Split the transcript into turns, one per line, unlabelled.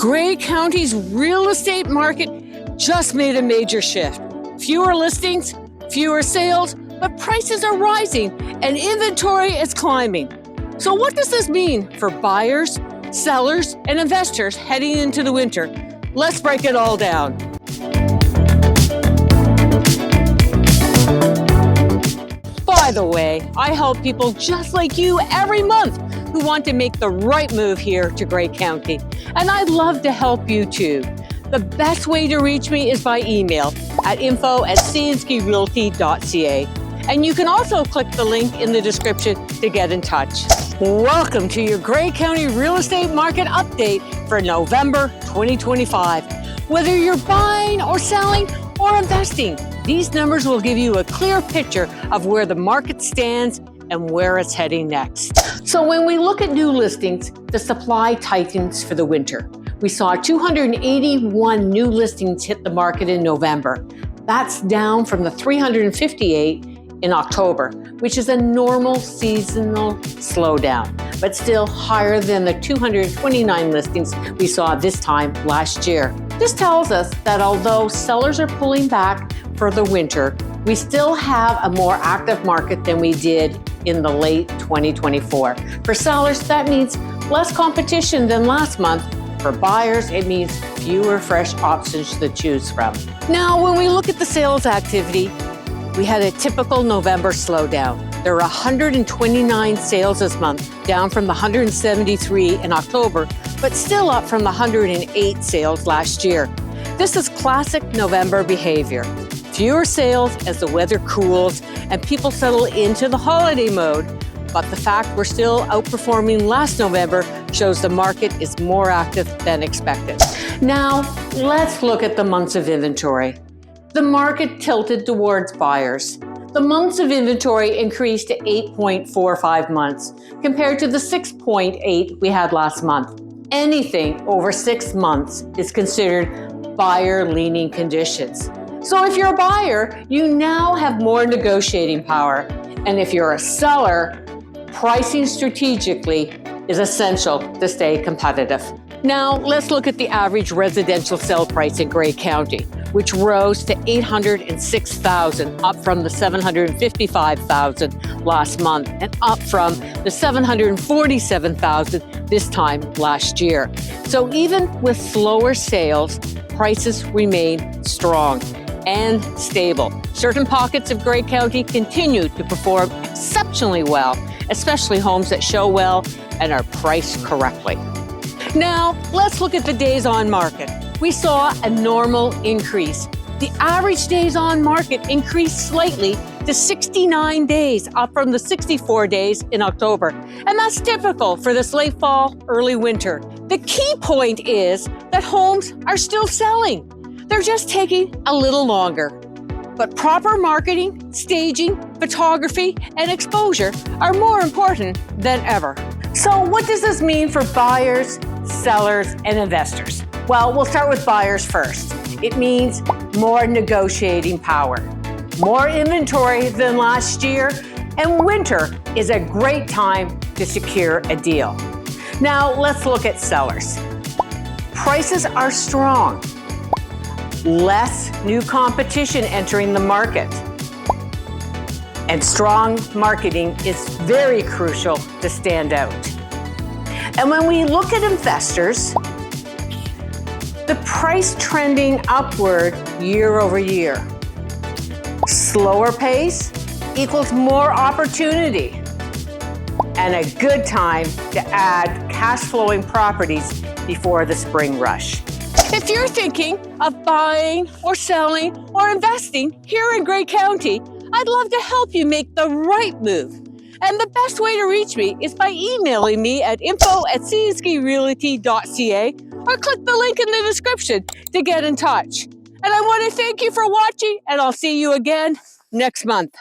Grey County's real estate market just made a major shift. Fewer listings, fewer sales, but prices are rising and inventory is climbing. So what does this mean for buyers, sellers, and investors heading into the winter? Let's break it all down. By the way, I help people just like you every month who want to make the right move here to Grey County. And I'd love to help you too. The best way to reach me is by email at info@cnskirealty.ca. And you can also click the link in the description to get in touch. Welcome to your Grey County real estate market update for November 2025. Whether you're buying or selling or investing, these numbers will give you a clear picture of where the market stands and where it's heading next. So when we look at new listings, the supply tightens for the winter. We saw 281 new listings hit the market in November. That's down from the 358 in October, which is a normal seasonal slowdown, but still higher than the 229 listings we saw this time last year. This tells us that although sellers are pulling back for the winter, we still have a more active market than we did in the late 2024. For sellers, that means less competition than last month. For buyers, it means fewer fresh options to choose from. Now, when we look at the sales activity, we had a typical November slowdown. There were 129 sales this month, down from the 173 in October, but still up from the 108 sales last year. This is classic November behavior. Fewer sales as the weather cools and people settle into the holiday mode. But the fact we're still outperforming last November shows the market is more active than expected. Now, let's look at the months of inventory. The market tilted towards buyers. The months of inventory increased to 8.45 months, compared to the 6.8 we had last month. Anything over 6 months is considered buyer-leaning conditions. So if you're a buyer, you now have more negotiating power. And if you're a seller, pricing strategically is essential to stay competitive. Now, let's look at the average residential sale price in Grey County, which rose to $806,000, up from the $755,000 last month, and up from the $747,000 this time last year. So even with slower sales, prices remain strong and stable. Certain pockets of Grey County continue to perform exceptionally well, especially homes that show well and are priced correctly. Now, let's look at the days on market. We saw a normal increase. The average days on market increased slightly to 69 days, up from the 64 days in October. And that's typical for this late fall, early winter. The key point is that homes are still selling. They're just taking a little longer. But proper marketing, staging, photography, and exposure are more important than ever. So what does this mean for buyers, sellers, and investors? Well, we'll start with buyers first. It means more negotiating power, more inventory than last year, and winter is a great time to secure a deal. Now, let's look at sellers. Prices are strong. Less new competition entering the market. And strong marketing is very crucial to stand out. And when we look at investors, the price trending upward year over year. Slower pace equals more opportunity and a good time to add cash flowing properties before the spring rush. If you're thinking of buying or selling or investing here in Grey County, I'd love to help you make the right move. And the best way to reach me is by emailing me at info@cnskirealty.ca or click the link in the description to get in touch. And I want to thank you for watching, and I'll see you again next month.